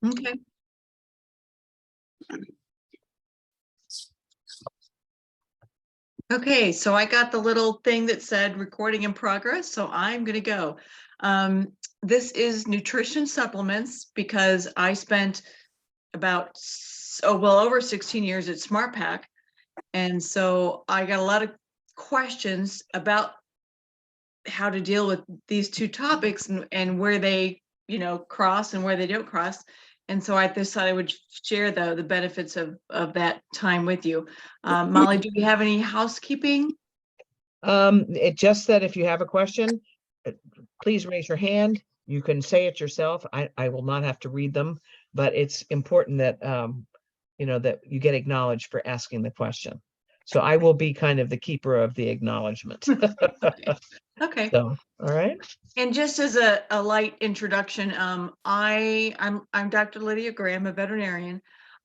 Okay. Okay, so I got the little thing that said recording in progress, so I'm gonna go. This is nutrition supplements because I spent about well over 16 years at SmartPack, and so I got a lot of questions about how to deal with these two topics and where they cross and where they don't cross. And so I decided I would share the benefits of that time with you. Molly, do you have any housekeeping? It just said if you have a question, please raise your hand. You can say it yourself. I will not have to read them, but it's important that that you get acknowledged for asking the question. So I will be kind of the keeper of the acknowledgement. Okay. So, all right. And just as a light introduction, I'm Dr. Lydia Gray. I'm a veterinarian.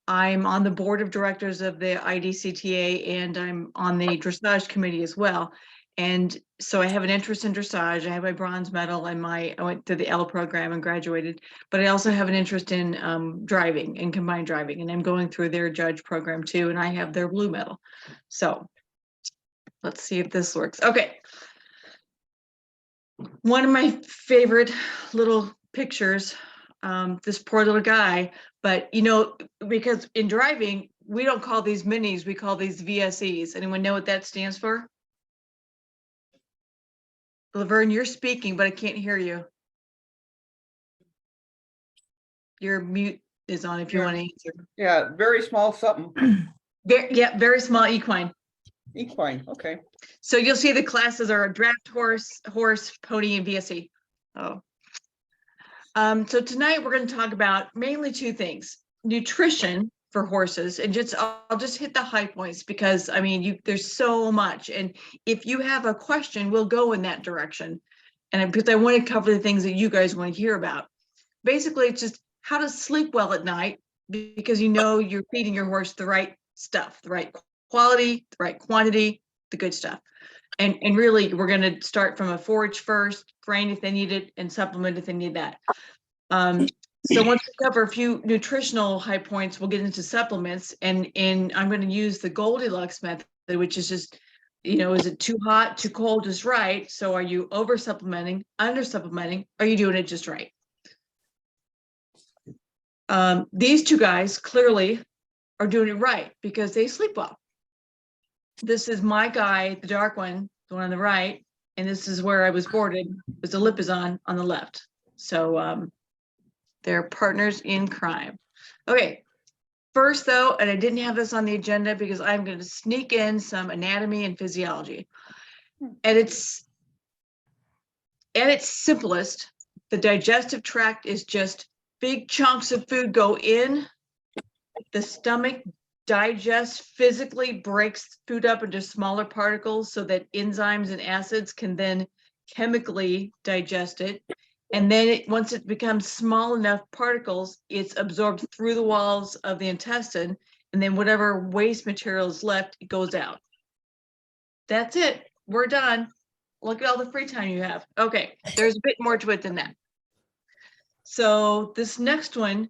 I'm on the board of directors of the IDCTA, and I'm on the dressage committee as well. And so I have an interest in dressage. I have my bronze medal and I went through the L program and graduated, but I also have an interest in driving and combined driving, and I'm going through their judge program too, and I have their blue medal. So let's see if this works. Okay. One of my favorite little pictures, this poor little guy, but because in driving, we don't call these minis, we call these VSEs. Anyone know what that stands for? Laverne, you're speaking, but I can't hear you. Your mute is on if you want to answer. Yeah, very small something. Very small equine. Equine, okay. So you'll see the classes are draft horse, pony, and VSE. Oh. So tonight we're going to talk about mainly two things: nutrition for horses, and I'll just hit the high points because I mean there's so much, and if you have a question, we'll go in that direction, and because I want to cover the things that you guys want to hear about. Basically, it's just how to sleep well at night because you're feeding your horse the right stuff, the right quality, the right quantity, the good stuff. And really, we're going to start from a forage first, grain if they need it, and supplement if they need that. So once we cover a few nutritional high points, we'll get into supplements. And I'm going to use the Goldilocks method, which is just, is it too hot, too cold, just right? So are you over supplementing, under supplementing? Are you doing it just right? These two guys clearly are doing it right because they sleep well. This is my guy, the dark one, the one on the right, and this is where I was boarded. Because the lip is on the left. So they're partners in crime. Okay, first though, and I didn't have this on the agenda because I'm going to sneak in some anatomy and physiology. At its simplest, the digestive tract is just big chunks of food go in, the stomach digests, physically breaks food up into smaller particles so that enzymes and acids can then chemically digest it. And then once it becomes small enough particles, it's absorbed through the walls of the intestine. And then whatever waste material is left, it goes out. That's it. We're done. Look at all the free time you have. Okay, there's a bit more to it than that. So this next one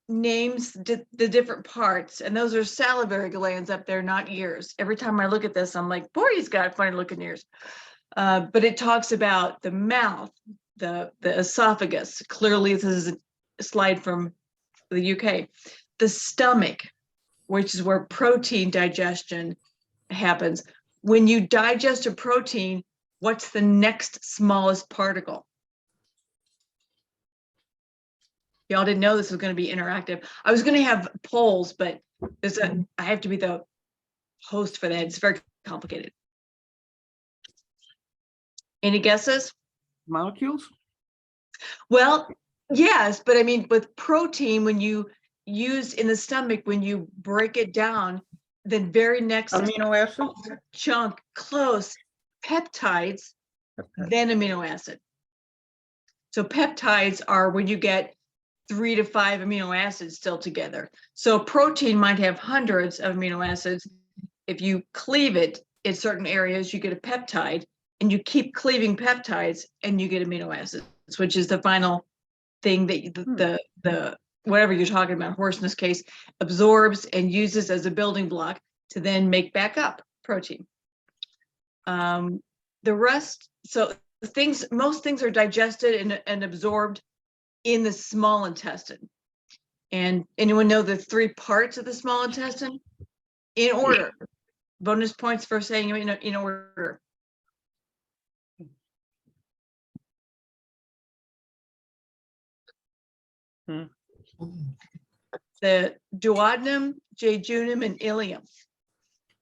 names the different parts, and those are salivary glands up there, not ears. Every time I look at this, I'm like, boy, he's got funny looking ears. But it talks about the mouth, the esophagus. Clearly, this is a slide from the UK. The stomach, which is where protein digestion happens. When you digest a protein, what's the next smallest particle? Y'all didn't know this was going to be interactive. I was going to have polls, but I have to be the host for that. It's very complicated. Any guesses? Molecules? Well, yes, but I mean, with protein, when you use in the stomach, when you break it down, the very next Amino acids? chunk, close, peptides, then amino acid. So peptides are when you get 3 to 5 amino acids still together. So protein might have hundreds of amino acids. If you cleave it in certain areas, you get a peptide, and you keep cleaving peptides and you get amino acids, which is the final thing that the whatever you're talking about, horse in this case, absorbs and uses as a building block to then make back up protein. The rest, so most things are digested and absorbed in the small intestine. And anyone know the 3 parts of the small intestine? In order. Bonus points for saying in order. The duodenum, jejunum, and ileum.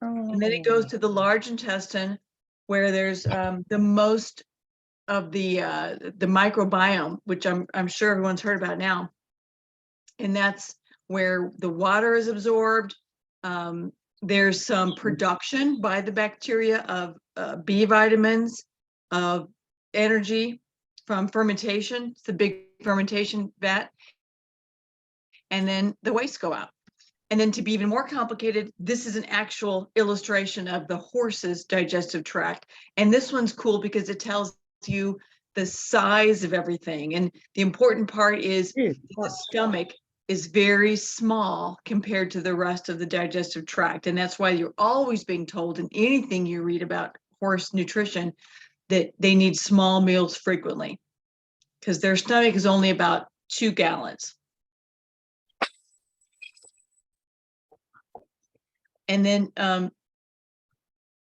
And then it goes to the large intestine, where there's the most of the microbiome, which I'm sure everyone's heard about now. And that's where the water is absorbed. There's some production by the bacteria of B vitamins, of energy from fermentation. It's the big fermentation vat. And then the wastes go out. And then to be even more complicated, this is an actual illustration of the horse's digestive tract. And this one's cool because it tells you the size of everything. And the important part is the stomach is very small compared to the rest of the digestive tract. And that's why you're always being told in anything you read about horse nutrition that they need small meals frequently, because their stomach is only about 2 gallons. And then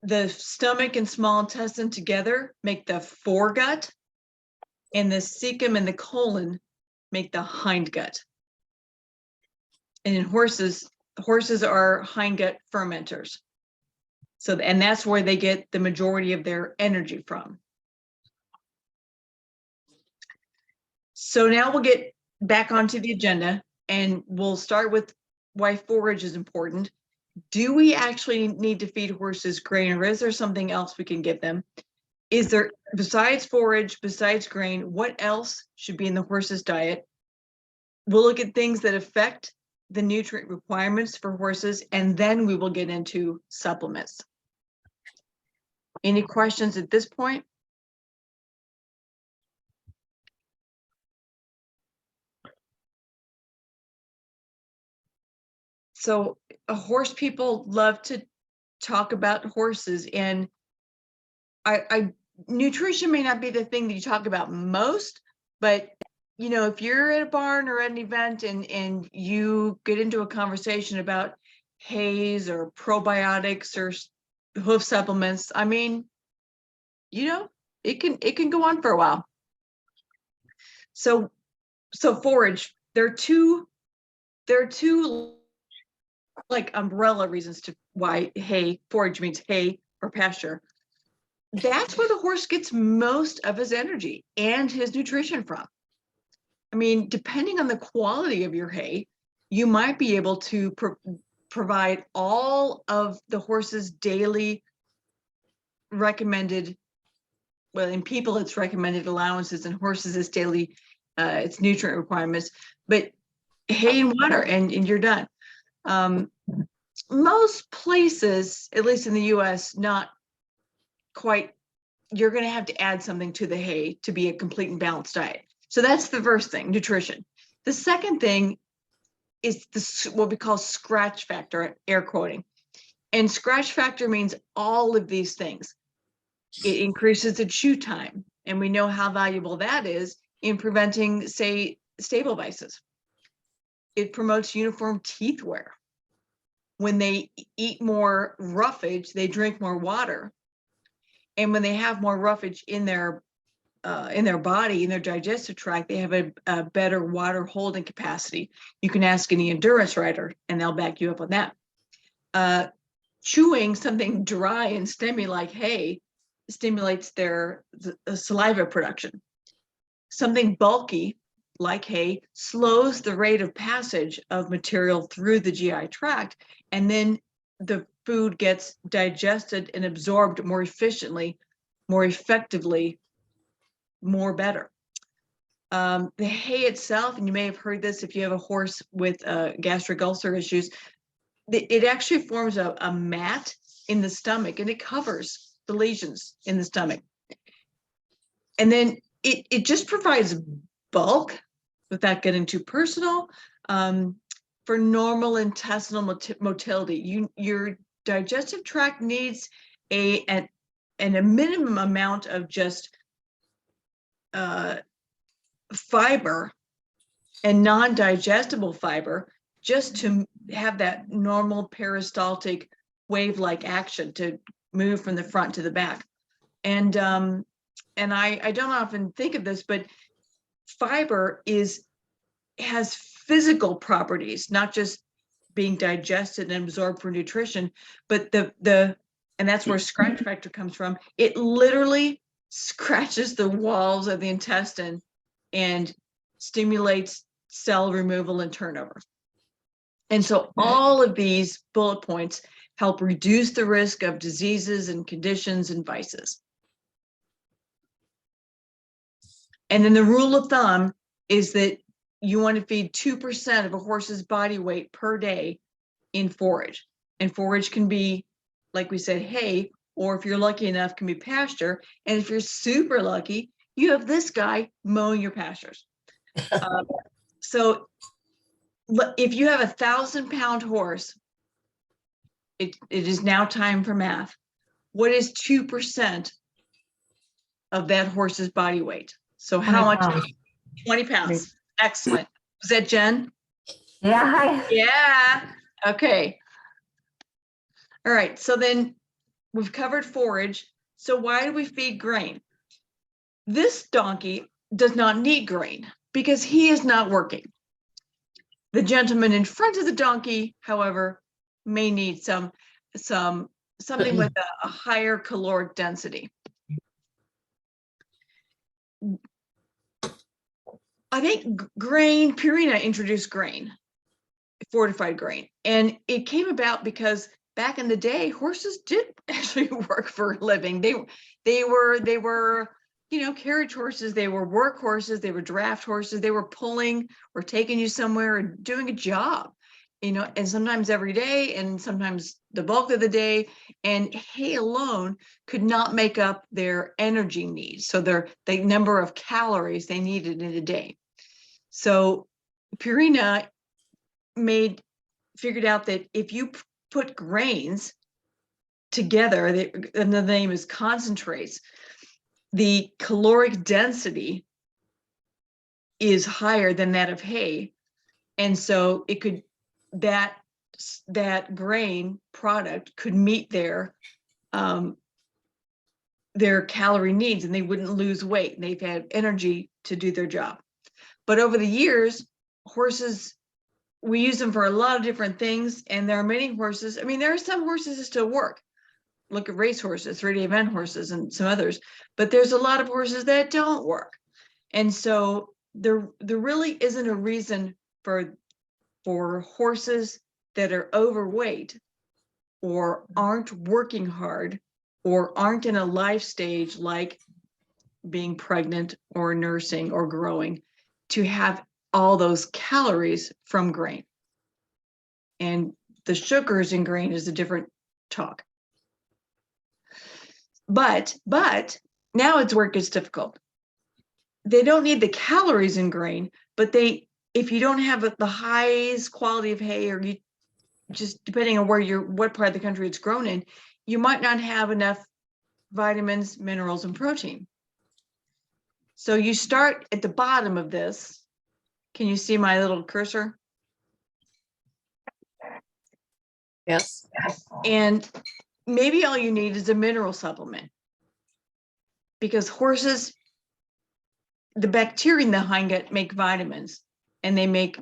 the stomach and small intestine together make the foregut, and the cecum and the colon make the hindgut. And in horses are hindgut fermenters. So, and that's where they get the majority of their energy from. So now we'll get back onto the agenda, and we'll start with why forage is important. Do we actually need to feed horses grain, or is there something else we can give them? Is there, besides forage, besides grain, what else should be in the horse's diet? We'll look at things that affect the nutrient requirements for horses, and then we will get into supplements. Any questions at this point? So horse people love to talk about horses, and nutrition may not be the thing that you talk about most, but you know, if you're at a barn or at an event and you get into a conversation about hays or probiotics or hoof supplements, I mean, you know, it can go on for a while. So forage, there are two like umbrella reasons to why forage means hay or pasture. That's where the horse gets most of his energy and his nutrition from. I mean, depending on the quality of your hay, you might be able to provide all of the horse's daily recommended, well, in people it's recommended allowances, and horses it's daily, its nutrient requirements, but hay and water, and you're done. Most places, at least in the US, not quite, you're going to have to add something to the hay to be a complete and balanced diet. So that's the first thing, nutrition. The second thing is what we call scratch factor, air quoting. And scratch factor means all of these things. It increases the chew time, and we know how valuable that is in preventing, say, stable vices. It promotes uniform teeth wear. When they eat more roughage, they drink more water. And when they have more roughage in their body, in their digestive tract, they have a better water holding capacity. You can ask any endurance rider and they'll back you up on that. Chewing something dry and stemmy like hay stimulates their saliva production. Something bulky like hay slows the rate of passage of material through the GI tract, and then the food gets digested and absorbed more efficiently, more effectively, more better. The hay itself, and you may have heard this if you have a horse with gastric ulcer issues, it actually forms a mat in the stomach, and it covers the lesions in the stomach. And then it just provides bulk, without getting too personal, for normal intestinal motility, your digestive tract needs a minimum amount of just fiber and non-digestible fiber just to have that normal peristaltic wave-like action to move from the front to the back. And I don't often think of this, but fiber has physical properties, not just being digested and absorbed for nutrition, but and that's where scratch factor comes from. It literally scratches the walls of the intestine and stimulates cell removal and turnover. And so all of these bullet points help reduce the risk of diseases and conditions and vices. And then the rule of thumb is that you want to feed 2% of a horse's body weight per day in forage. And forage can be, like we said, hay, or if you're lucky enough, can be pasture. And if you're super lucky, you have this guy mowing your pastures. So if you have a 1,000-pound horse, it is now time for math. What is 2% of that horse's body weight? So how much? 20 pounds. Excellent. Was that Jen? Yeah. Yeah. Okay. All right. So then we've covered forage. So why do we feed grain? This donkey does not need grain because he is not working. The gentleman in front of the donkey, however, may need something with a higher caloric density. I think grain, Purina introduced grain, fortified grain, and it came about because back in the day, horses did actually work for a living. They were, you know, carriage horses, they were work horses, they were draft horses, they were pulling or taking you somewhere and doing a job, you know, and sometimes every day and sometimes the bulk of the day, and hay alone could not make up their energy needs. So the number of calories they needed in a day. So Purina figured out that if you put grains together, and the name is concentrates, the caloric density is higher than that of hay. And so it could, that grain product could meet their calorie needs and they wouldn't lose weight. And they've had energy to do their job. But over the years, horses, we use them for a lot of different things. And there are many horses. I mean, there are some horses that still work. Look at race horses, 3-day event horses, and some others. But there's a lot of horses that don't work. And so there really isn't a reason for horses that are overweight or aren't working hard or aren't in a life stage like being pregnant or nursing or growing to have all those calories from grain. And the sugars in grain is a different talk. But now it's where it gets difficult. They don't need the calories in grain, but if you don't have the highest quality of hay, or you just depending on what part of the country it's grown in, you might not have enough vitamins, minerals, and protein. So you start at the bottom of this. Can you see my little cursor? Yes. And maybe all you need is a mineral supplement, because horses, the bacteria in the hindgut make vitamins and they make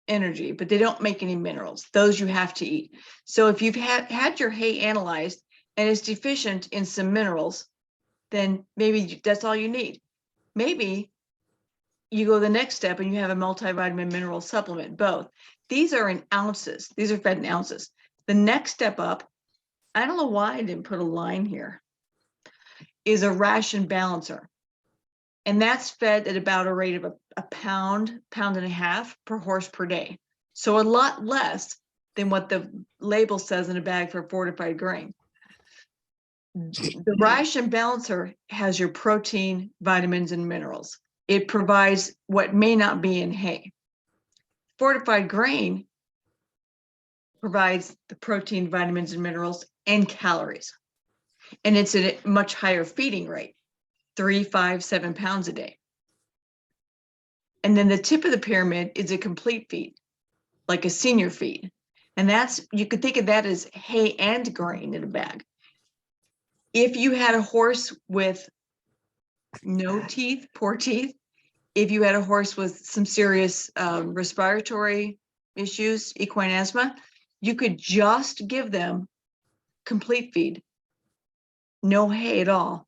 energy, but they don't make any minerals. Those you have to eat. So if you've had your hay analyzed and it's deficient in some minerals, then maybe that's all you need. Maybe you go the next step and you have a multivitamin mineral supplement, both. These are in ounces. These are fed in ounces. The next step up, I don't know why I didn't put a line here, is a ration balancer. And that's fed at about a rate of a pound and a half per horse per day. So a lot less than what the label says in a bag for fortified grain. The ration balancer has your protein, vitamins, and minerals. It provides what may not be in hay. Fortified grain provides the protein, vitamins, and minerals and calories. And it's at a much higher feeding rate, 3, 5, 7 pounds a day. And then the tip of the pyramid is a complete feed, like a senior feed. And that's, you could think of that as hay and grain in a bag. If you had a horse with no teeth, poor teeth, if you had a horse with some serious respiratory issues, equine asthma, you could just give them complete feed, no hay at all,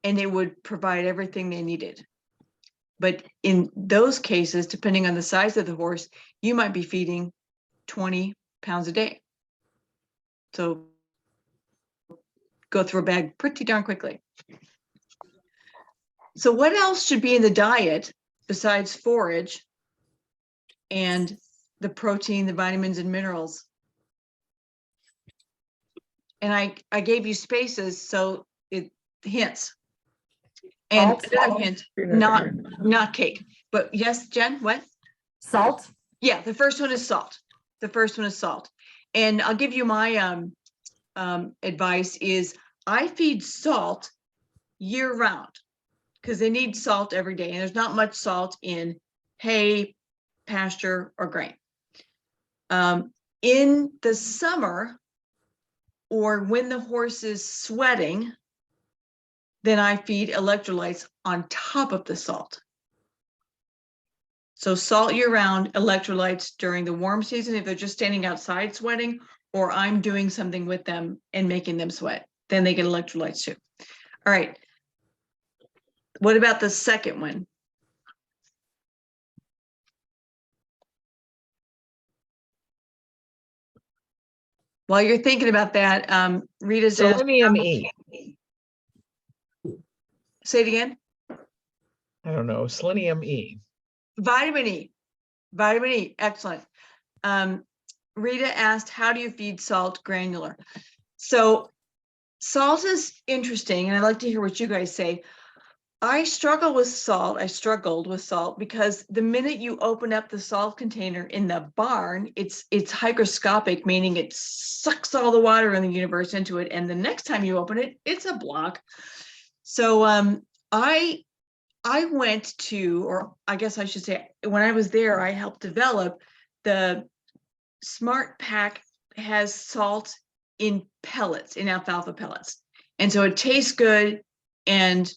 and it would provide everything they needed. But in those cases, depending on the size of the horse, you might be feeding 20 pounds a day. So go through a bag pretty darn quickly. So what else should be in the diet besides forage and the protein, the vitamins and minerals? And I gave you spaces, so it hints. And Salt. another hint, not cake. But yes, Jen, what? Salt. Yeah, the first one is salt. The first one is salt. And I'll give you my advice is I feed salt year round because they need salt every day. And there's not much salt in hay, pasture, or grain. In the summer, or when the horse is sweating, then I feed electrolytes on top of the salt. So salt year round, electrolytes during the warm season, if they're just standing outside sweating, or I'm doing something with them and making them sweat, then they get electrolytes too. All right. What about the second one? While you're thinking about that, Rita's asked, Selenium E. say it again. I don't know, selenium E. Vitamin E. Vitamin E, excellent. Rita asked, how do you feed salt granular? So salt is interesting, and I'd like to hear what you guys say. I struggled with salt because the minute you open up the salt container in the barn, it's hygroscopic, meaning it sucks all the water in the universe into it. And the next time you open it, it's a block. So I went to, or I guess I should say, when I was there, I helped develop the Smart Pack has salt in pellets, in alfalfa pellets. And so it tastes good and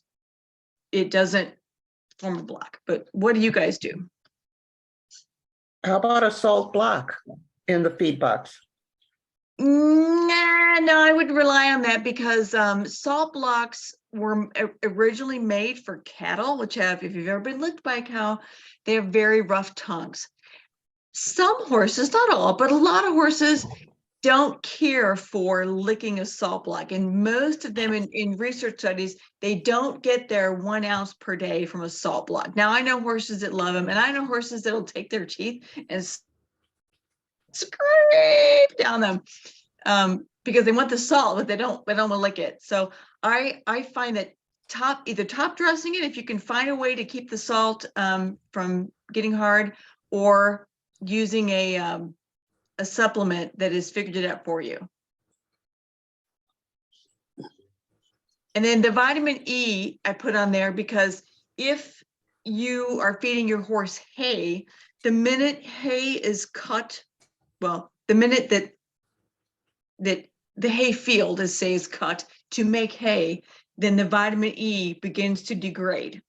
it doesn't form a block. But what do you guys do? How about a salt block in the feed box? Nah, no, I would rely on that because salt blocks were originally made for cattle, which have, if you've ever been licked by a cow, they have very rough tongues. Some horses, not all, but a lot of horses don't care for licking a salt block. And most of them in research studies, they don't get their 1 ounce per day from a salt block. Now, I know horses that love them, and I know horses that'll take their teeth and scrape down them because they want the salt, but they don't want to lick it. So I find that either top dressing it if you can find a way to keep the salt from getting hard, or using a supplement that has figured it out for you. And then the vitamin E I put on there because if you are feeding your horse hay, the minute hay is cut, well, the minute that the hay field, as say, is cut to make hay, then the vitamin E begins to degrade.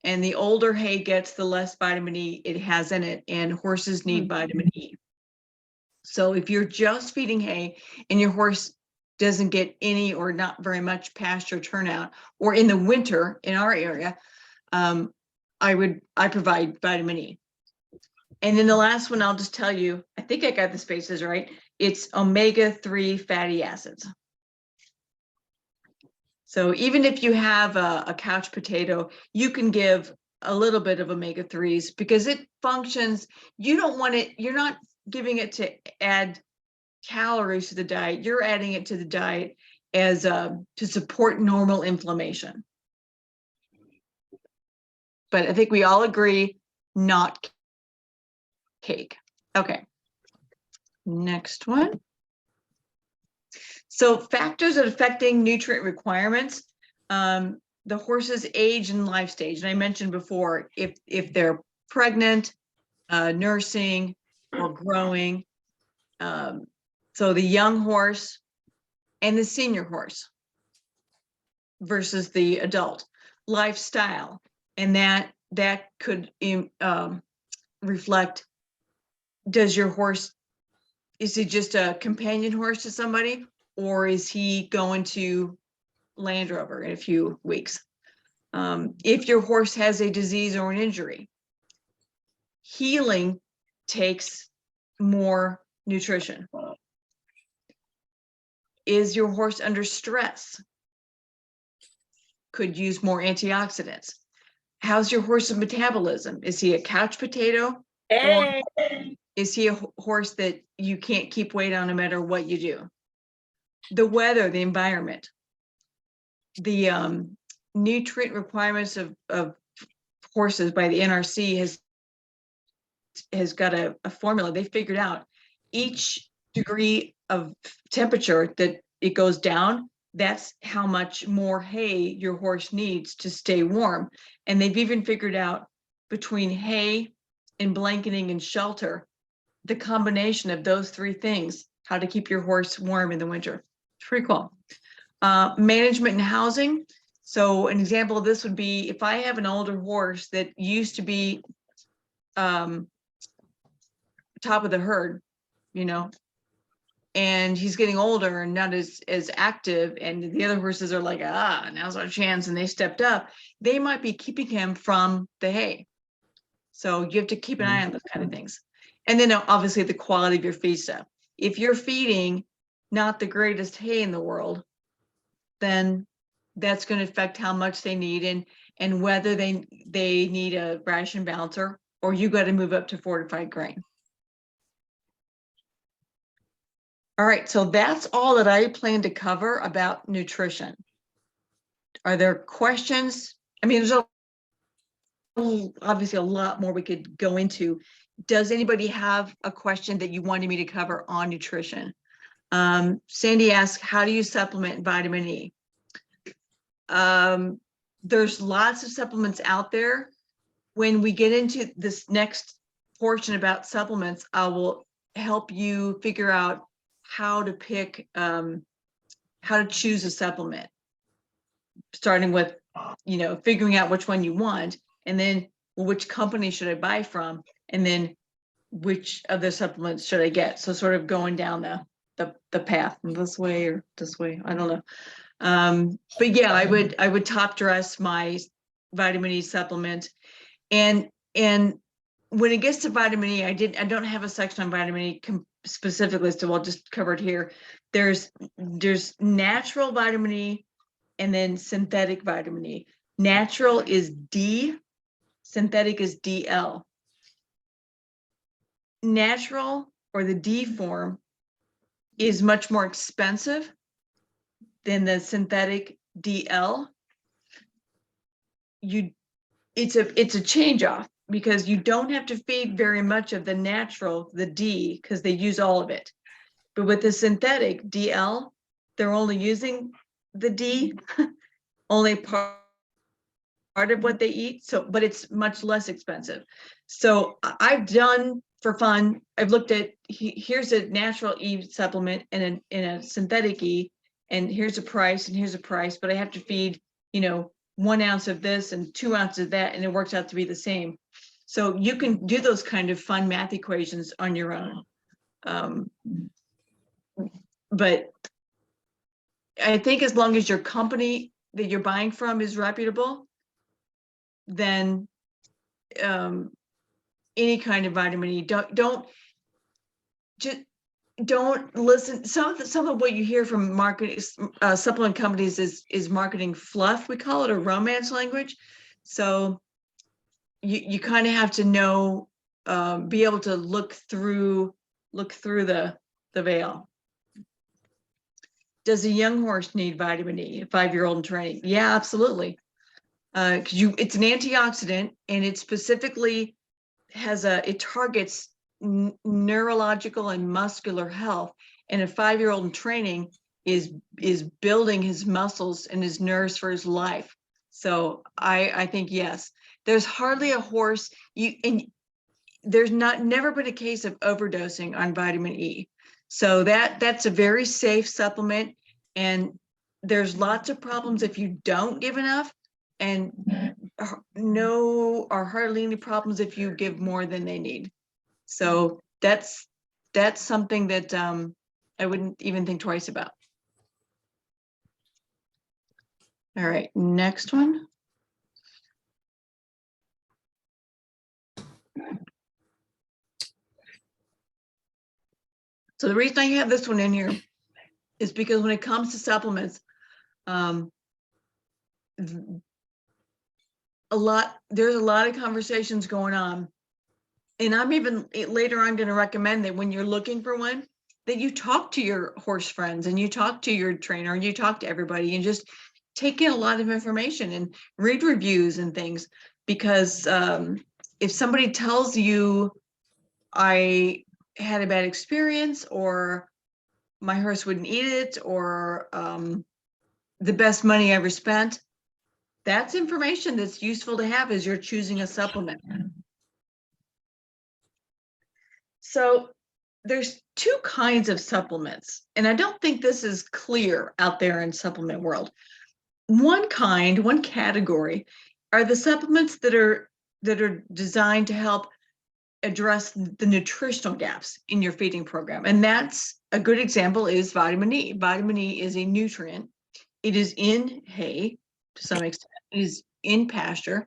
And the older hay gets, the less vitamin E it has in it, and horses need vitamin E. So if you're just feeding hay and your horse doesn't get any or not very much pasture turnout, or in the winter in our area, I provide vitamin E. And then the last one, I'll just tell you, I think I got the spaces right. It's omega-3 fatty acids. So even if you have a couch potato, you can give a little bit of omega-3s because it functions. You don't want it, you're not giving it to add calories to the diet. You're adding it to the diet as to support normal inflammation. but I think we all agree not cake. Okay. Next one. So factors that affecting nutrient requirements, the horse's age and life stage. And I mentioned before, if they're pregnant, nursing, or growing. So the young horse and the senior horse versus the adult. Lifestyle, and that could reflect, does your horse, is he just a companion horse to somebody, or is he going to Land Rover in a few weeks? If your horse has a disease or an injury, healing takes more nutrition. Is your horse under stress? Could use more antioxidants. How's your horse's metabolism? Is he a couch potato? Or is he a horse that you can't keep weight on no matter what you do? The weather, the environment, the nutrient requirements of horses by the NRC has got a formula. They figured out each degree of temperature that it goes down, that's how much more hay your horse needs to stay warm. And they've even figured out between hay and blanketing and shelter, the combination of those three things, how to keep your horse warm in the winter. It's pretty cool. Management and housing. So an example of this would be if I have an older horse that used to be top of the herd, you know, and he's getting older and not as active, and the other horses are like, now's our chance, and they stepped up, they might be keeping him from the hay. So you have to keep an eye on those kind of things. And then obviously the quality of your feed stuff. If you're feeding not the greatest hay in the world, then that's going to affect how much they need and whether they need a ration balancer, or you got to move up to fortified grain. All right, so that's all that I plan to cover about nutrition. Are there questions? I mean, there's obviously a lot more we could go into. Does anybody have a question that you wanted me to cover on nutrition? Sandy asked, how do you supplement vitamin E? There's lots of supplements out there. When we get into this next portion about supplements, I will help you figure out how to pick, how to choose a supplement, starting with, figuring out which one you want, and then which company should I buy from, and then which of the supplements should I get. So sort of going down the path, this way or this way, I don't know. But yeah, I would top dress my vitamin E supplement, and when it gets to vitamin E, I don't have a section on vitamin E specifically, so I'll just cover it here. There's natural vitamin E and then synthetic vitamin E. Natural is D, synthetic is DL. Natural, or the D form, is much more expensive than the synthetic DL. It's a change off, because you don't have to feed very much of the natural, the D, because they use all of it. But with the synthetic DL, they're only using the D, only part of what they eat. So, but it's much less expensive. So I've done, for fun, I've looked at, here's a natural E supplement and a synthetic E, and here's a price and here's a price, but I have to feed, 1 ounce of this and 2 ounces of that, and it works out to be the same. So you can do those kind of fun math equations on your own. But I think as long as your company that you're buying from is reputable, then any kind of vitamin E, don't listen. Some of what you hear from marketing supplement companies is marketing fluff, we call it, or romance language. So you kind of have to know, be able to look through the veil. Does a young horse need vitamin E, a 5-year-old in training? Yeah, absolutely. because it's an antioxidant, and it specifically it targets neurological and muscular health. And a 5-year-old in training is building his muscles and his nerves for his life. So I think yes, there's hardly a horse and there's never been a case of overdosing on vitamin E. So that's a very safe supplement, and there's lots of problems if you don't give enough, and no or hardly any problems if you give more than they need. So that's something that I wouldn't even think twice about. All right, next one. So the reason I have this one in here is because when it comes to supplements, there's a lot of conversations going on. And I'm even later on going to recommend that when you're looking for one, that you talk to your horse friends and you talk to your trainer and you talk to everybody and just take in a lot of information and read reviews and things. Because if somebody tells you, I had a bad experience, or my horse wouldn't eat it, or the best money ever spent, that's information that's useful to have as you're choosing a supplement. So there's two kinds of supplements, and I don't think this is clear out there in supplement world. One category are the supplements that are designed to help address the nutritional gaps in your feeding program. And that's a good example is vitamin E. Vitamin E is a nutrient. It is in hay to some extent. It is in pasture.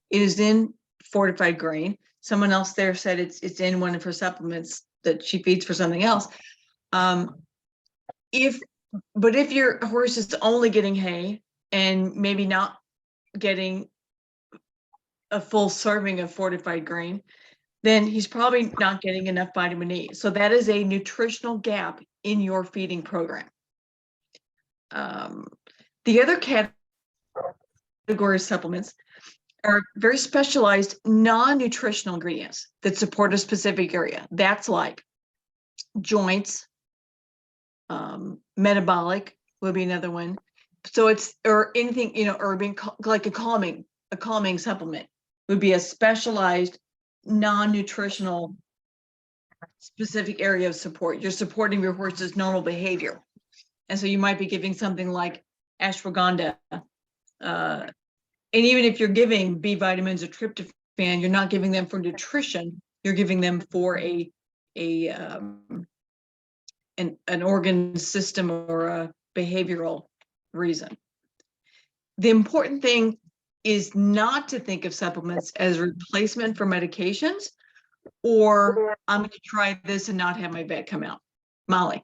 It is in fortified grain. Someone else there said it's in one of her supplements that she feeds for something else. If your horse is only getting hay and maybe not getting a full serving of fortified grain, then he's probably not getting enough vitamin E. So that is a nutritional gap in your feeding program. The other category of supplements are very specialized non-nutritional ingredients that support a specific area. That's like joints, metabolic would be another one. So it's, or anything, urban, like a calming supplement would be a specialized non-nutritional specific area of support. You're supporting your horse's normal behavior. And so you might be giving something like ashwagandha. And even if you're giving B vitamins or tryptophan, you're not giving them for nutrition. You're giving them for an organ system or a behavioral reason. The important thing is not to think of supplements as replacement for medications, or I'm going to try this and not have my vet come out. Molly.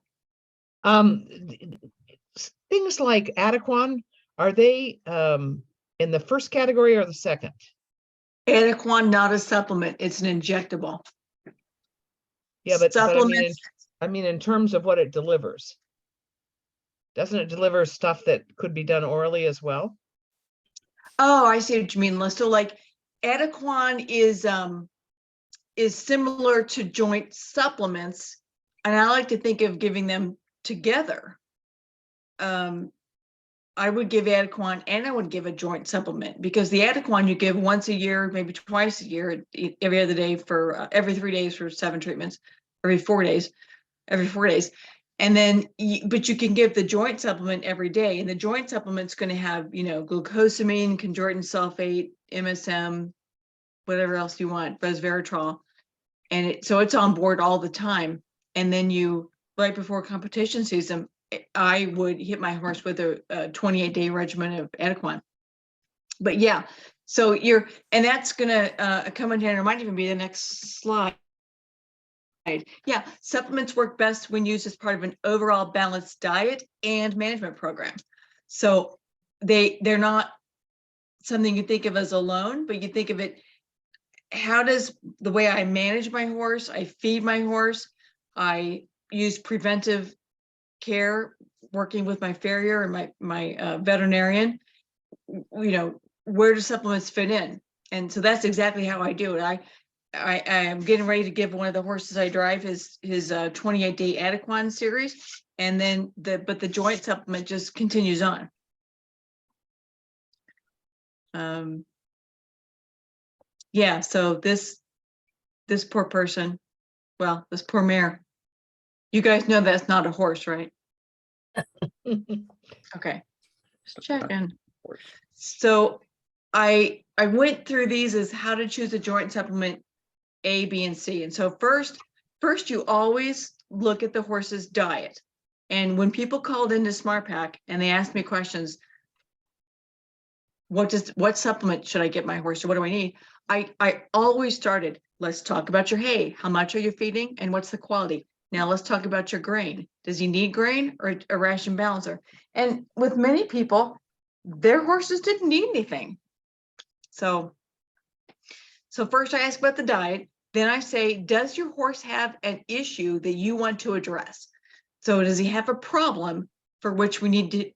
Things like Adequan, are they in the first category or the second? Adequan, not a supplement. It's an injectable. Yeah, but supplements. I mean, in terms of what it delivers, doesn't it deliver stuff that could be done orally as well? Oh, I see what you mean. So like Adequan is similar to joint supplements, and I like to think of giving them together. I would give Adequan and I would give a joint supplement, because the Adequan you give once a year, maybe twice a year, every other day for every 3 days for 7 treatments, every 4 days. And then, but you can give the joint supplement every day, and the joint supplement's going to have, glucosamine, chondroitin sulfate, MSM, whatever else you want, resveratrol, and so it's on board all the time. And then right before competition season, I would hit my horse with a 28-day regimen of Adequan. But yeah, so and that's going to come in here. It might even be the next slide. Yeah, supplements work best when used as part of an overall balanced diet and management program. So they're not something you think of as alone, but you think of it, how does the way I manage my horse, I feed my horse, I use preventive care, working with my farrier and my veterinarian, where do supplements fit in? And so that's exactly how I do it. I am getting ready to give one of the horses I drive his 28-day Adequan series, and then the joint supplement just continues on. Yeah, so this poor person, well, this poor mare, you guys know that's not a horse, right? Okay, just checking. So I went through these as how to choose a joint supplement A, B, and C. And so first you always look at the horse's diet. And when people called into SmartPack and they asked me questions, what supplement should I get my horse, or what do I need? I always started, let's talk about your hay. How much are you feeding and what's the quality? Now let's talk about your grain. Does he need grain or a ration balancer? And with many people, their horses didn't need anything. So first I ask about the diet. Then I say, does your horse have an issue that you want to address? So does he have a problem for which we need to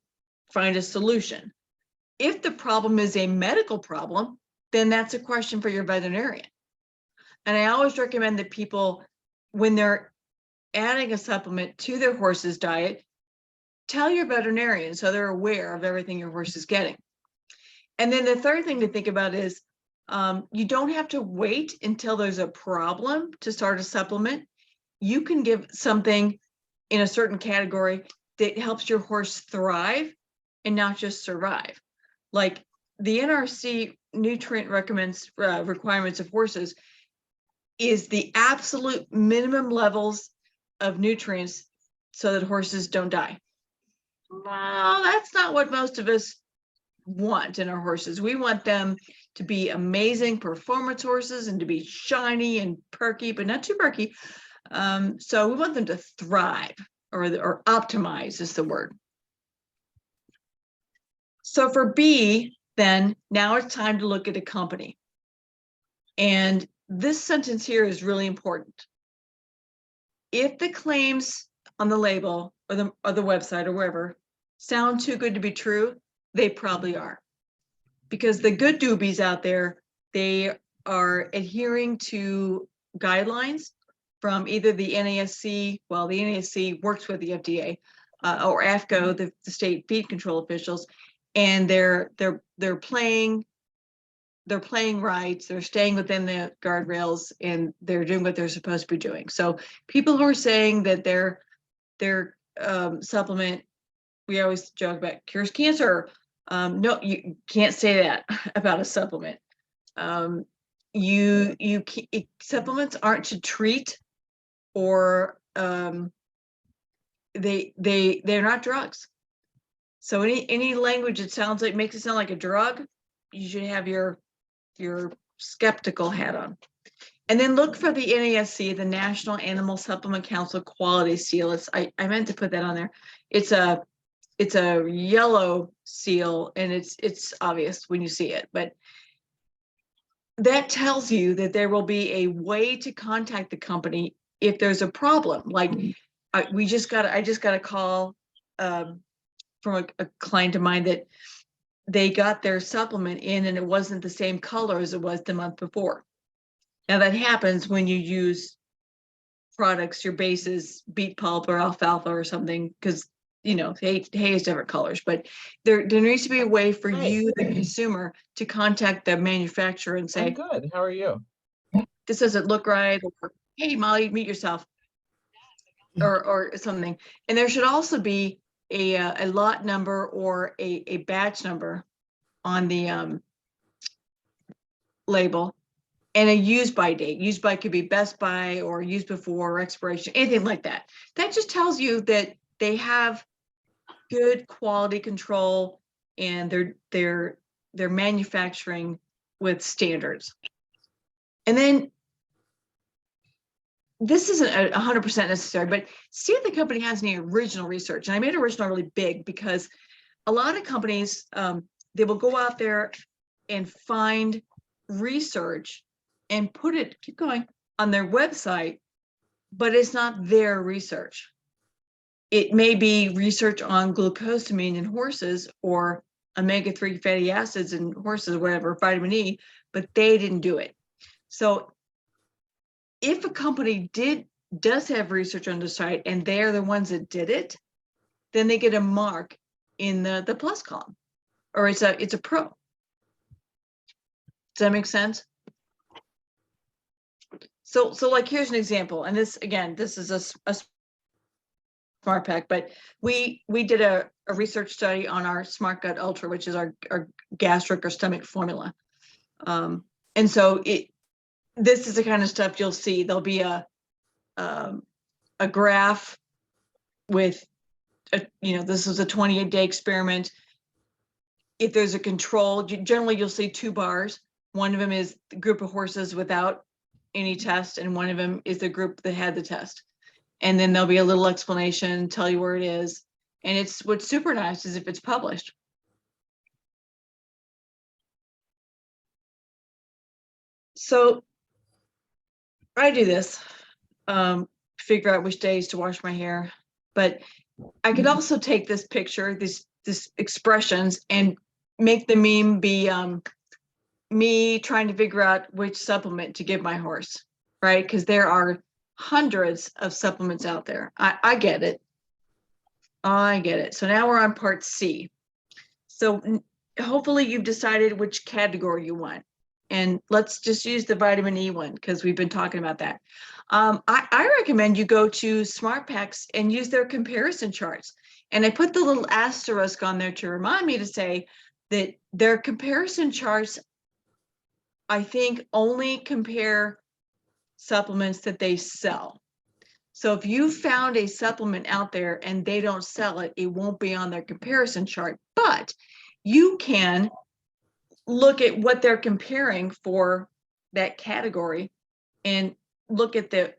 find a solution? If the problem is a medical problem, then that's a question for your veterinarian. And I always recommend that people, when they're adding a supplement to their horse's diet, tell your veterinarian so they're aware of everything your horse is getting. And then the third thing to think about is you don't have to wait until there's a problem to start a supplement. You can give something in a certain category that helps your horse thrive and not just survive. Like the NRC nutrient requirements of horses is the absolute minimum levels of nutrients so that horses don't die. Well, that's not what most of us want in our horses. We want them to be amazing performance horses and to be shiny and perky, but not too perky. So we want them to thrive, or optimize is the word. So for B, then now it's time to look at a company. And this sentence here is really important. If the claims on the label or the website or wherever sound too good to be true, they probably are. Because the good doobies out there, they are adhering to guidelines from either the NASC, well, the NASC works with the FDA, or AFCO, the state feed control officials, and they're playing right, they're staying within the guardrails, and they're doing what they're supposed to be doing. So people who are saying that their supplement, we always joke about, cures cancer. No, you can't say that about a supplement. Supplements aren't to treat, or they're not drugs. So any language that sounds like, makes it sound like a drug, you should have your skeptical hat on. And then look for the NASC, the National Animal Supplement Council Quality Seal. I meant to put that on there. It's a yellow seal, and it's obvious when you see it, but that tells you that there will be a way to contact the company if there's a problem. Like I just got a call from a client of mine that they got their supplement in and it wasn't the same color as it was the month before. Now that happens when you use products, your bases, beet pulp or alfalfa or something, because hay is different colors, but there needs to be a way for you, the consumer, to contact the manufacturer and say, I'm good. How are you? this doesn't look right, or hey, Molly, meet yourself, or something. And there should also be a lot number or a batch number on the label, and a use by date. Use by could be best by or used before or expiration, anything like that. That just tells you that they have good quality control and they're manufacturing with standards. And then this isn't 100% necessary, but see if the company has any original research. And I made original really big because a lot of companies, they will go out there and find research and put it, keep going, on their website, but it's not their research. It may be research on glucosamine in horses or omega-3 fatty acids in horses, whatever, vitamin E, but they didn't do it. So if a company does have research on the site and they're the ones that did it, then they get a mark in the plus column, or it's a pro. Does that make sense? So like, here's an example, and this, again, this is a Smart Pack, but we did a research study on our Smart Gut Ultra, which is our gastric or stomach formula. And so this is the kind of stuff you'll see. There'll be a graph with, this is a 28-day experiment. If there's a control, generally you'll see 2 bars. One of them is the group of horses without any test, and one of them is the group that had the test. And then there'll be a little explanation, tell you where it is. And it's, what's super nice is if it's published. So I do this, figure out which days to wash my hair, but I could also take this picture, this expressions, and make the meme be me trying to figure out which supplement to give my horse, right? Because there are hundreds of supplements out there. I get it. I get it. So now we're on part C. So hopefully you've decided which category you want. And let's just use the vitamin E one, because we've been talking about that. I recommend you go to Smart Packs and use their comparison charts. And I put the little asterisk on there to remind me to say that their comparison charts, I think, only compare supplements that they sell. So if you found a supplement out there and they don't sell it, it won't be on their comparison chart, but you can look at what they're comparing for that category and look at the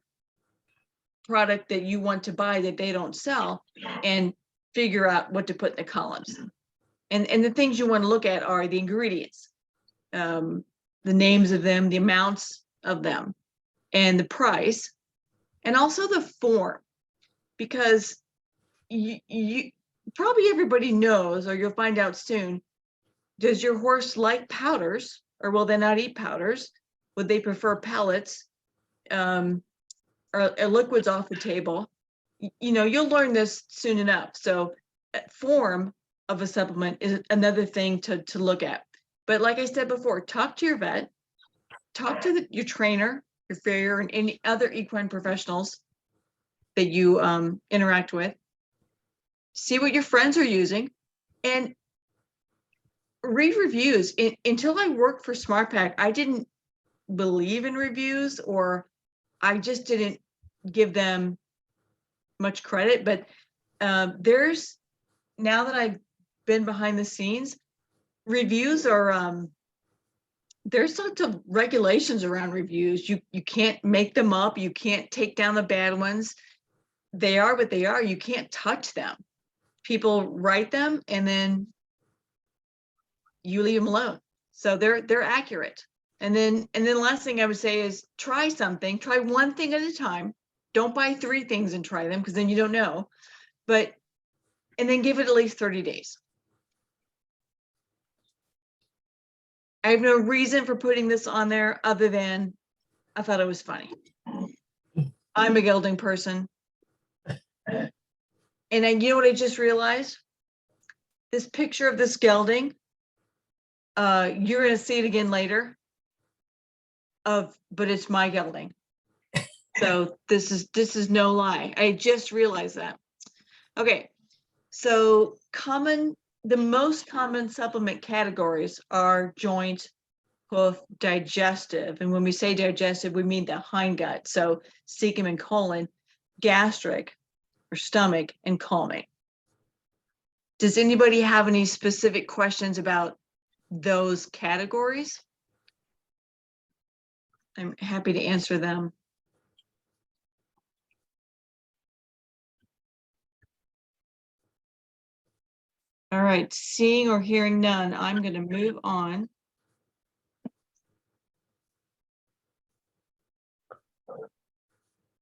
product that you want to buy that they don't sell and figure out what to put in the columns. And the things you want to look at are the ingredients, the names of them, the amounts of them, and the price, and also the form, because you probably everybody knows, or you'll find out soon, does your horse like powders, or will they not eat powders? Would they prefer pellets, or liquids off the table? You'll learn this soon enough. So form of a supplement is another thing to look at. But like I said before, talk to your vet, talk to your trainer, your farrier, and any other equine professionals that you interact with. See what your friends are using, and read reviews. Until I worked for Smart Pack, I didn't believe in reviews, or I just didn't give them much credit. But there's, now that I've been behind the scenes, reviews are there's lots of regulations around reviews. You can't make them up. You can't take down the bad ones. They are what they are. You can't touch them. People write them and then you leave them alone. So they're accurate. And then the last thing I would say is try something. Try one thing at a time. Don't buy 3 things and try them, because then you don't know. And then give it at least 30 days. I have no reason for putting this on there other than I thought it was funny. I'm a gelding person. And you know what I just realized? This picture of this gelding, you're gonna see it again later. But it's my gelding. So this is no lie. I just realized that. Okay, so the most common supplement categories are joint, hoof, digestive. And when we say digestive, we mean the hindgut. So cecum and colon, gastric or stomach, and calming. Does anybody have any specific questions about those categories? I'm happy to answer them. All right, seeing or hearing none, I'm going to move on.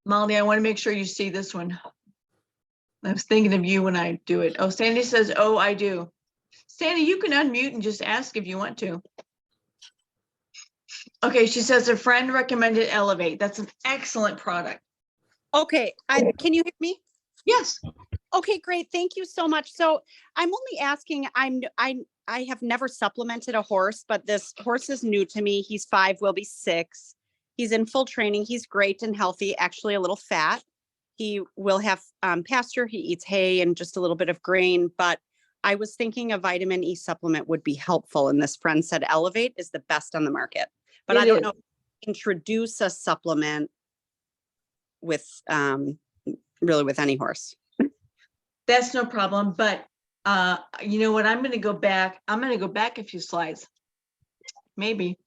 Molly, I want to make sure you see this one. I was thinking of you when I do it. Oh, Sandy says, oh, I do. Sandy, you can unmute and just ask if you want to. Okay, she says a friend recommended Elevate. That's an excellent product. Okay, can you hear me? Yes. Okay, great. Thank you so much. So I'm only asking, I have never supplemented a horse, but this horse is new to me. He's 5, will be 6. He's in full training. He's great and healthy, actually a little fat. He will have pasture. He eats hay and just a little bit of grain, but I was thinking a vitamin E supplement would be helpful. And this friend said Elevate is the best on the market, but I It don't is. know, introduce a supplement with really with any horse. That's no problem, but you know what, I'm going to go back a few slides. Maybe.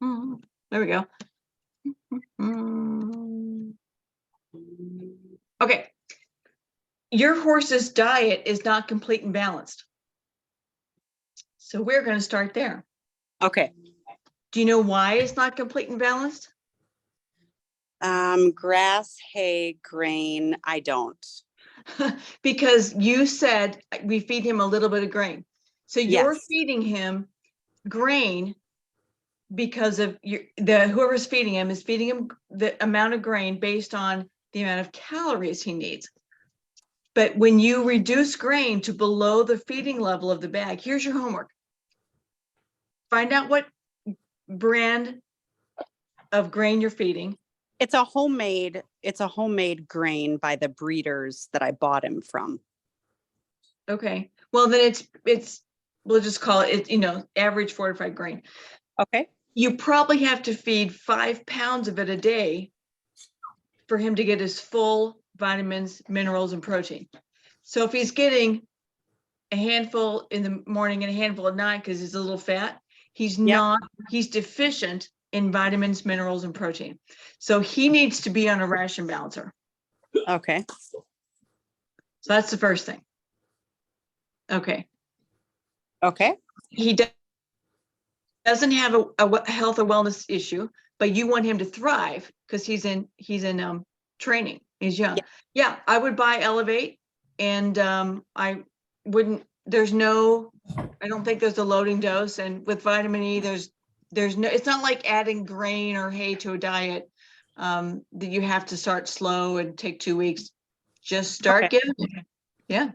There we go. Okay. Your horse's diet is not complete and balanced. So we're going to start there. Okay. Do you know why it's not complete and balanced? Grass, hay, grain, I don't. Because you said we feed him a little bit of grain. So you're Yes. feeding him grain because of whoever's feeding him is feeding him the amount of grain based on the amount of calories he needs. But when you reduce grain to below the feeding level of the bag, here's your homework. Find out what brand of grain you're feeding. It's a homemade grain by the breeders that I bought him from. Okay. Well, then it's we'll just call it, average fortified grain. Okay. You probably have to feed 5 pounds of it a day for him to get his full vitamins, minerals, and protein. So if he's getting a handful in the morning and a handful at night because he's a little fat, he's deficient in vitamins, minerals, and protein. So he needs to be on a ration balancer. Okay. So that's the first thing. Okay. Okay. He doesn't have a health or wellness issue, but you want him to thrive because he's in training. He's young. Yeah, I would buy Elevate, and I don't think there's a loading dose. And with vitamin E, there's no, it's not like adding grain or hay to a diet that you have to start slow and take 2 weeks. Just start giving. Yeah.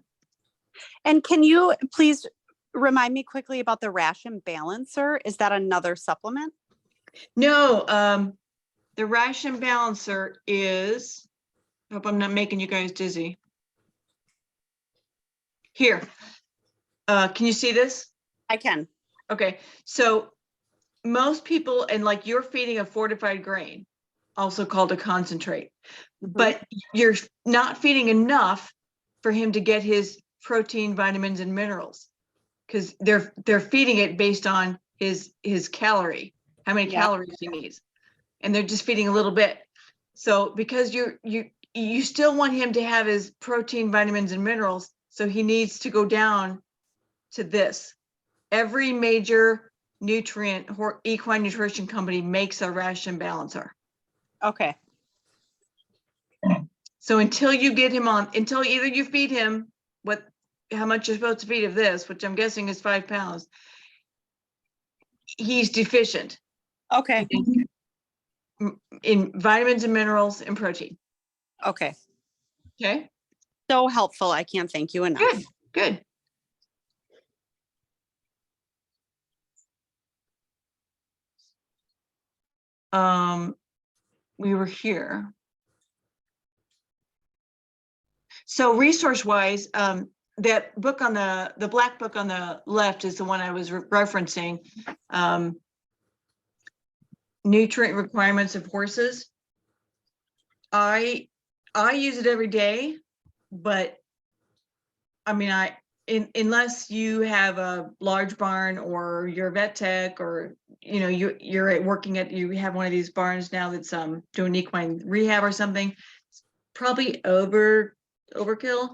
And can you please remind me quickly about the ration balancer? Is that another supplement? No, the ration balancer is, I hope I'm not making you guys dizzy. Here, can you see this? I can. Okay, so most people, and like you're feeding a fortified grain, also called a concentrate, but you're not feeding enough for him to get his protein, vitamins, and minerals, because they're feeding it based on his calorie, how many calories he needs, and they're just feeding a little bit. So because you still want him to have his protein, vitamins, and minerals, so he needs to go down to this. Every major nutrient equine nutrition company makes a ration balancer. Okay. So until you get him on, until either you feed him how much you're supposed to feed of this, which I'm guessing is 5 pounds, he's deficient. Okay. In vitamins and minerals and protein. Okay. Okay. So helpful. I can't thank you enough. Good. We were here. So resource wise, that book on the black book on the left is the one I was referencing. Nutrient requirements of horses. I use it every day, but I mean, unless you have a large barn or you're a vet tech, or you're working at, you have one of these barns now that's doing equine rehab or something, it's probably overkill.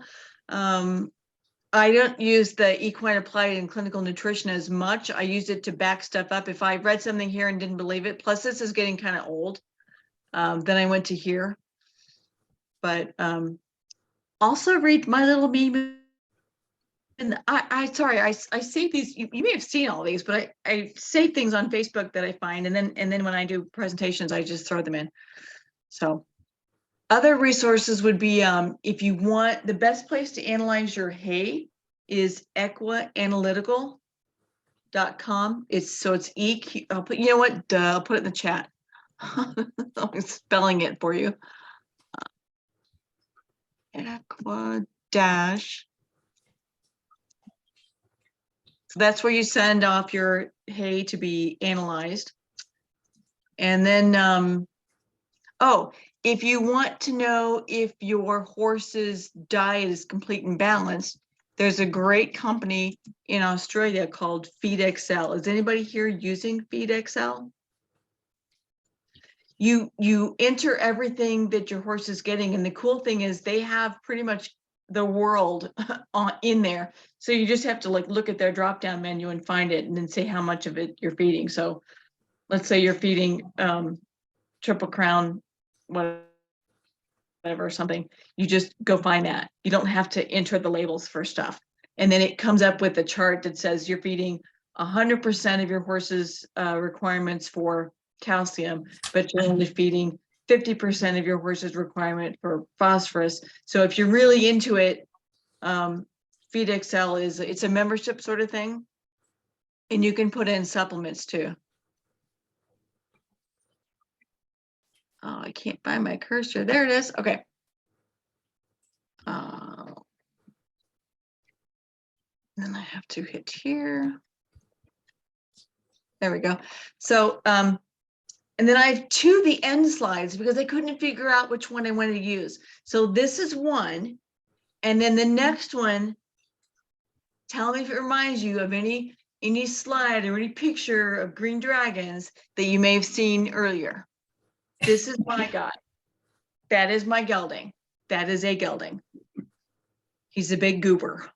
I don't use the equine applied in clinical nutrition as much. I use it to back stuff up. If I read something here and didn't believe it, plus this is getting kind of old, then I went to here. But also read My Little Bee And sorry, I save these, you may have seen all these, but I save things on Facebook that I find, and then when I do presentations, I just throw them in. So other resources would be, if you want, the best place to analyze your hay is equianalytical.com. It's EQ, I'll put, you know what, I'll put it in the chat. I'm spelling it for you. Equa dash. So that's where you send off your hay to be analyzed. And then, oh, if you want to know if your horse's diet is complete and balanced, there's a great company in Australia called FeedXL. Is anybody here using FeedXL? You enter everything that your horse is getting, and the cool thing is they have pretty much the world in there. So you just have to like look at their drop-down menu and find it, and then say how much of it you're feeding. So let's say you're feeding Triple Crown, whatever, or something. You just go find that. You don't have to enter the labels for stuff. And then it comes up with a chart that says you're feeding 100% of your horse's requirements for calcium, but you're only feeding 50% of your horse's requirement for phosphorus. So if you're really into it, FeedXL it's a membership sort of thing, and you can put in supplements too. Oh, I can't find my cursor. There it is. Okay. Then I have to hit here. There we go. So, and then I have the end slides because I couldn't figure out which one I wanted to use. So this is one, and then the next one, tell me if it reminds you of any slide or any picture of green dragons that you may have seen earlier. This is what I got. That is my gelding. That is a gelding. He's a big goober.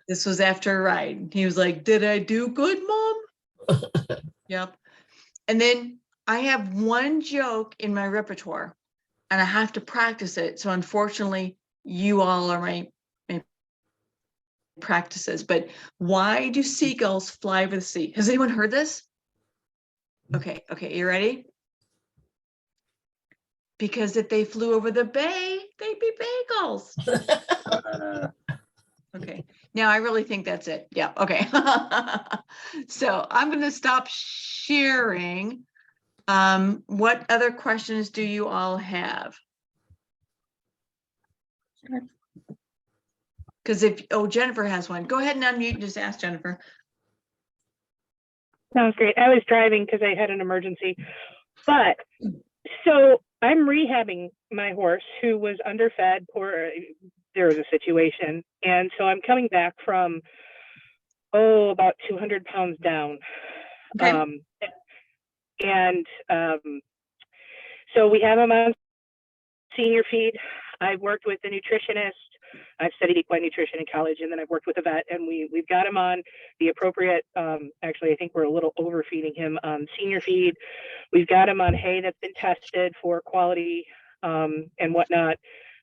This was after a ride. He was like, "Did I do good, Mom?" Yep. And then I have one joke in my repertoire, and I have to practice it. So unfortunately, you all are my practices. But why do seagulls fly over the sea? Has anyone heard this? Okay, you ready? Because if they flew over the bay, they'd be bagels. Okay, now I really think that's it. Yeah, okay. So I'm going to stop sharing. What other questions do you all have? Because Jennifer has one. Go ahead and unmute and just ask Jennifer. Sounds great. I was driving because I had an emergency. But so I'm rehabbing my horse who was underfed. There was a situation. And so I'm coming back from, about 200 pounds down. Okay. So we have him on senior feed. I've worked with a nutritionist. I've studied equine nutrition in college, and then I've worked with a vet, and we've got him on the appropriate, actually, I think we're a little overfeeding him on senior feed. We've got him on hay that's been tested for quality and whatnot,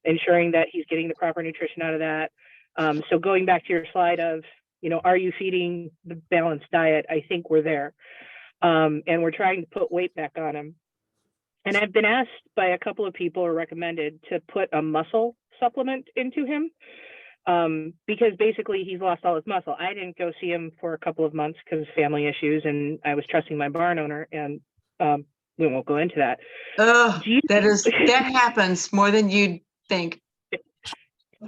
ensuring that he's getting the proper nutrition out of that. So going back to your slide of, are you feeding the balanced diet? I think we're there. And we're trying to put weight back on him. And I've been asked by a couple of people, or recommended, to put a muscle supplement into him because basically he's lost all his muscle. I didn't go see him for a couple of months because of family issues, and I was trusting my barn owner, and we won't go into that. That happens more than you'd think.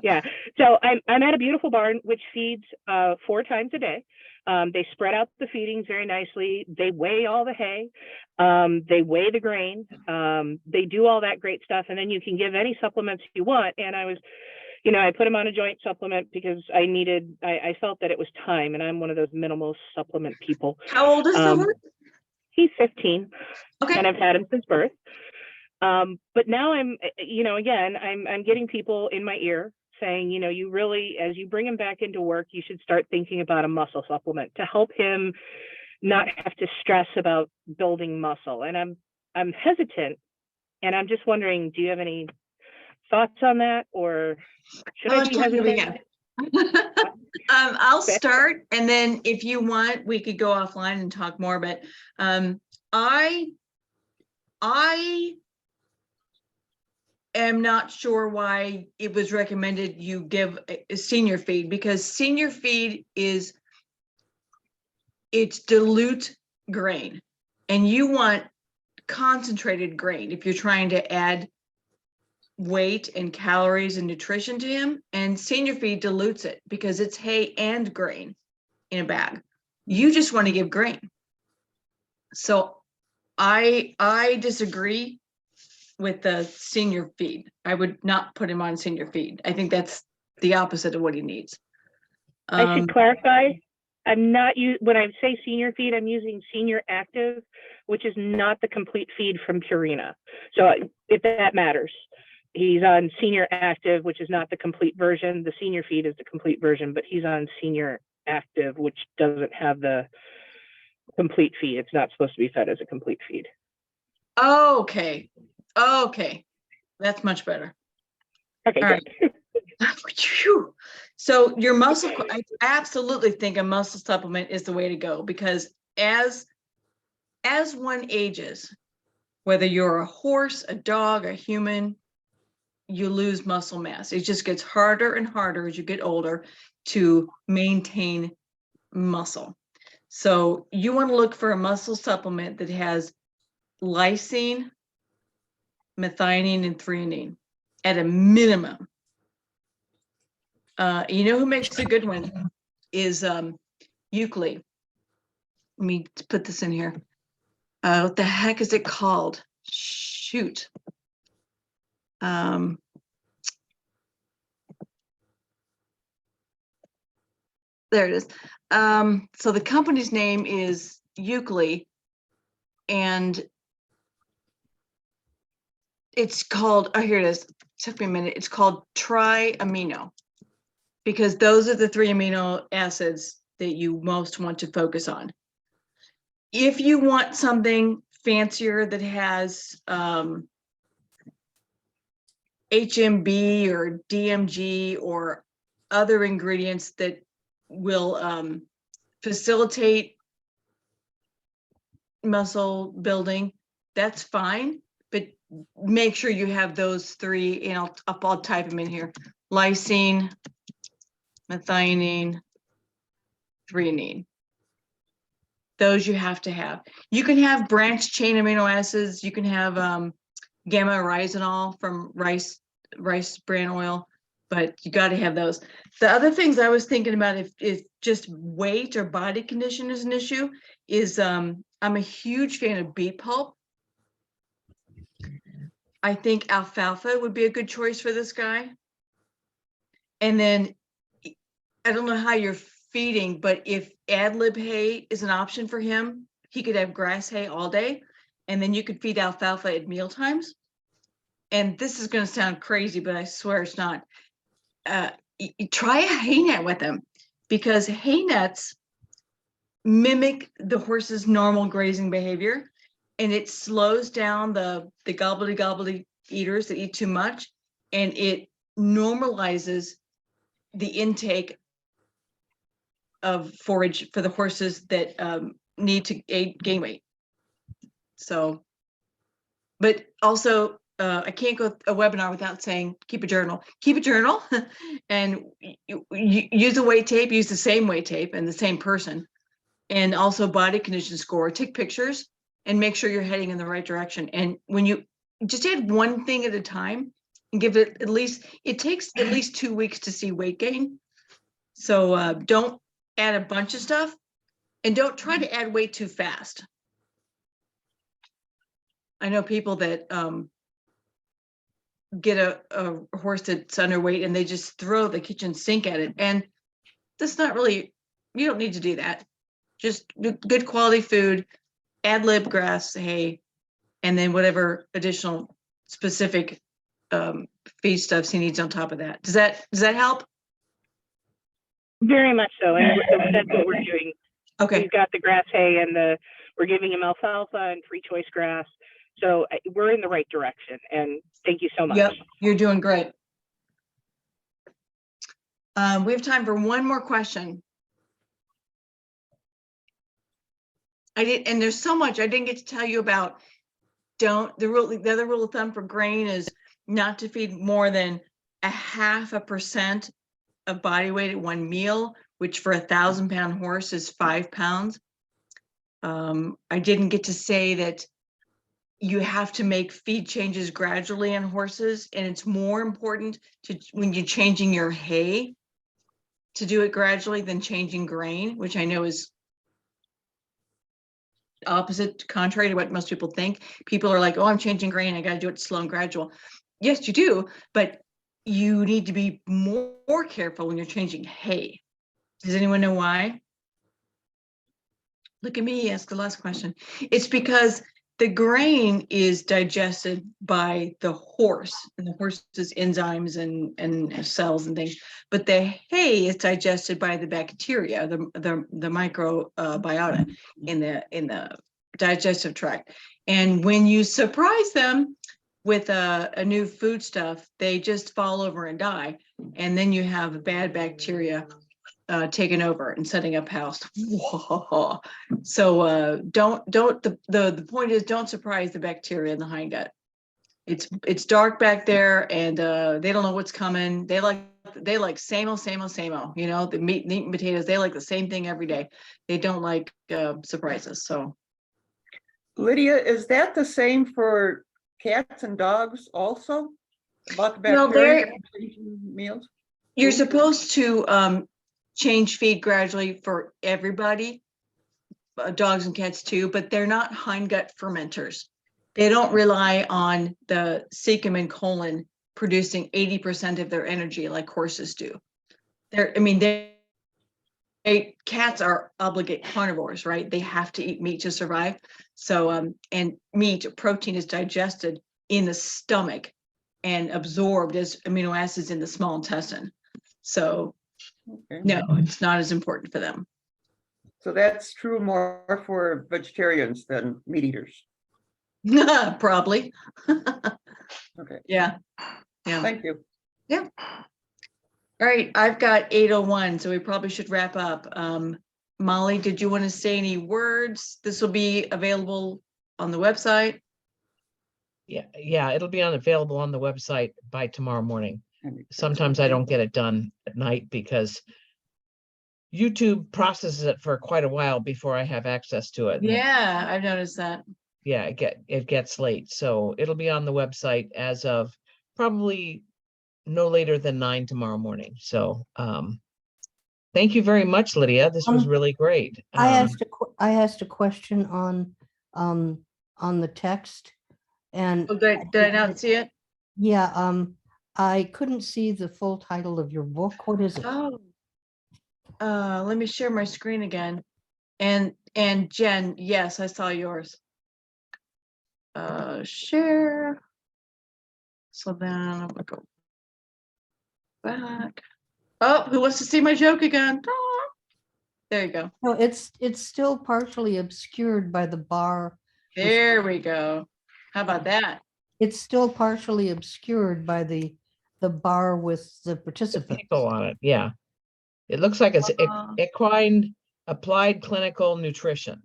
Yeah. So I'm at a beautiful barn which feeds 4 times a day. They spread out the feedings very nicely. They weigh all the hay. They weigh the grain. They do all that great stuff. And then you can give any supplements you want. And I was, I put him on a joint supplement because I felt that it was time. And I'm one of those minimal supplement people. How old is the horse? He's 15. Okay. And I've had him since birth. But now I'm getting people in my ear saying, you really, as you bring him back into work, you should start thinking about a muscle supplement to help him not have to stress about building muscle. And I'm hesitant, and I'm just wondering, do you have any thoughts on that, or should I be hesitant? I'll Okay. start, and then if you want, we could go offline and talk more, but I am not sure why it was recommended you give a senior feed, because senior feed it's dilute grain, and you want concentrated grain if you're trying to add weight and calories and nutrition to him. And senior feed dilutes it because it's hay and grain in a bag. You just want to give grain. So I disagree with the senior feed. I would not put him on senior feed. I think that's the opposite of what he needs. I should clarify. I'm not when I say senior feed, I'm using senior active, which is not the complete feed from Purina. So if that matters, he's on senior active, which is not the complete version. The senior feed is the complete version, but he's on senior active, which doesn't have the complete feed. It's not supposed to be fed as a complete feed. Okay. That's much better. Okay, All good. Phew. So your muscle, I absolutely think a muscle supplement is the way to go, because as one ages, whether you're a horse, a dog, a human, you lose muscle mass. It just gets harder and harder as you get older to maintain muscle. So you want to look for a muscle supplement that has lysine, methionine, and threonine at a minimum. You know who makes a good one is Euclid. Let me put this in here. What the heck is it called? Shoot. There it is. So the company's name is Euclid, and it's called, oh, here it is. It took me a minute. It's called tri-amino, because those are the 3 amino acids that you most want to focus on. If you want something fancier that has HMB or DMG or other ingredients that will facilitate muscle building, that's fine, but make sure you have those 3, and I'll type them in here: lysine, methionine, threonine. Those you have to have. You can have branched chain amino acids. You can have gamma oryzanol from rice bran oil, but you got to have those. The other things I was thinking about, if just weight or body condition is an issue, is I'm a huge fan of beet pulp. I think alfalfa would be a good choice for this guy. And then I don't know how you're feeding, but if ad lib hay is an option for him, he could have grass hay all day, and then you could feed alfalfa at meal times. And this is going to sound crazy, but I swear it's not. Try a hay net with him, because hay nets mimic the horse's normal grazing behavior, and it slows down the gobbly eaters that eat too much, and it normalizes the intake of forage for the horses that need to gain weight. So, but also I can't go a webinar without saying keep a journal, and you use a weight tape, use the same weight tape and the same person, and also body condition score, take pictures and make sure you're heading in the right direction. And when you just add one thing at a time and give it it takes at least 2 weeks to see weight gain. So don't add a bunch of stuff, and don't try to add weight too fast. I know people that get a horse that's underweight and they just throw the kitchen sink at it, and that's not really, you don't need to do that. Just good quality food, ad lib grass, hay, and then whatever additional specific feed stuffs he needs on top of that. Does that help? Very much so, and that's what we're doing. Okay. We've got the grass hay, and we're giving him alfalfa and free choice grass. So we're in the right direction, and thank you so much. Yep, you're doing great. We have time for one more question. And there's so much I didn't get to tell you about. The other rule of thumb for grain is not to feed more than 0.5% of body weight at one meal, which for a 1,000-pound horse is 5 pounds. I didn't get to say that you have to make feed changes gradually on horses, and it's more important to, when you're changing your hay, to do it gradually than changing grain, which I know is opposite, contrary to what most people think. People are like, oh, I'm changing grain, I got to do it slow and gradual. Yes, you do, but you need to be more careful when you're changing hay. Does anyone know why? Look at me, ask the last question. It's because the grain is digested by the horse and the horse's enzymes and cells and things, but the hay is digested by the bacteria, the microbiota in the digestive tract. And when you surprise them with a new foodstuff, they just fall over and die. And then you have bad bacteria taken over and setting up house. So the point is, don't surprise the bacteria in the hindgut. It's dark back there, and they don't know what's coming. They like same old, you know, the meat and potatoes. They like the same thing every day. They don't like surprises. So Lydia, is that the same for cats and dogs also? About the No, bacteria from changing meals? you're supposed to change feed gradually for everybody, dogs and cats too, but they're not hindgut fermenters. They don't rely on the cecum and colon producing 80% of their energy like horses do. Cats are obligate carnivores, right? They have to eat meat to survive. So, and meat, protein is digested in the stomach and absorbed as amino acids in the small intestine. So Okay. no, it's not as important for them. So that's true more for vegetarians than meat eaters. Probably. Okay, Yeah. thank you. All right, I've got 8:01, so we probably should wrap up. Molly, did you want to say any words? This will be available on the website. Yeah, it'll be available on the website by tomorrow morning. Sometimes I don't get it done at night because YouTube processes it for quite a while before I have access to it. Yeah, I've noticed that. Yeah, it gets late. So it'll be on the website as of probably no later than 9 tomorrow morning. So thank you very much, Lydia. This was really great. I asked a question on the text, and Oh, did I not see it? yeah, I couldn't see the full title of your book. What is it? Oh. Let me share my screen again. And Jen, yes, I saw yours. Share. So then I'm gonna go back. Oh, who wants to see my joke again? Ah. There you go. No, it's still partially obscured by the bar. There we go. How about that? It's still partially obscured by the bar with the The participants. people on it, yeah. It looks like it's Uh, equine applied clinical nutrition.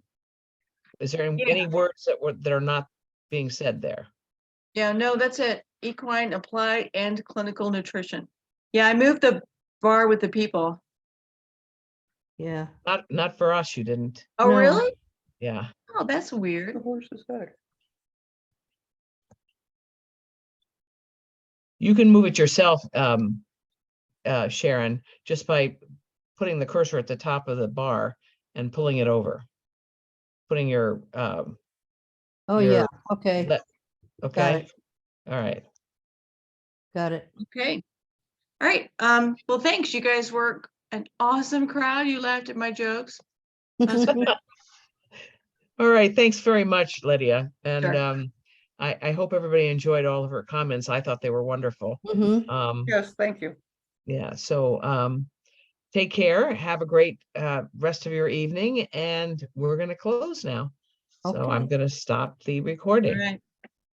Is there Yeah. any words that are not being said there? Yeah, no, that's it. Equine applied and clinical nutrition. Yeah, I moved the bar with the people. Yeah. Not for us, you didn't. Oh, No. really? Yeah. Oh, that's The weird. horse's head. You can move it yourself, Sharon, just by putting the cursor at the top of the bar and pulling it over. Putting your, Oh, Your yeah. Okay. okay, it. all right. Got it. Okay. All right. Well, thanks. You guys were an awesome crowd. You laughed at my jokes. That's good. All right, thanks very much, Lydia. And Sure. I hope everybody enjoyed all of her comments. I thought they were wonderful. Mhm. Yes, thank you. Yeah, so take care, have a great rest of your evening, and we're gonna close now. So I'm Okay. gonna stop the All recording. right.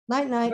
Night, night.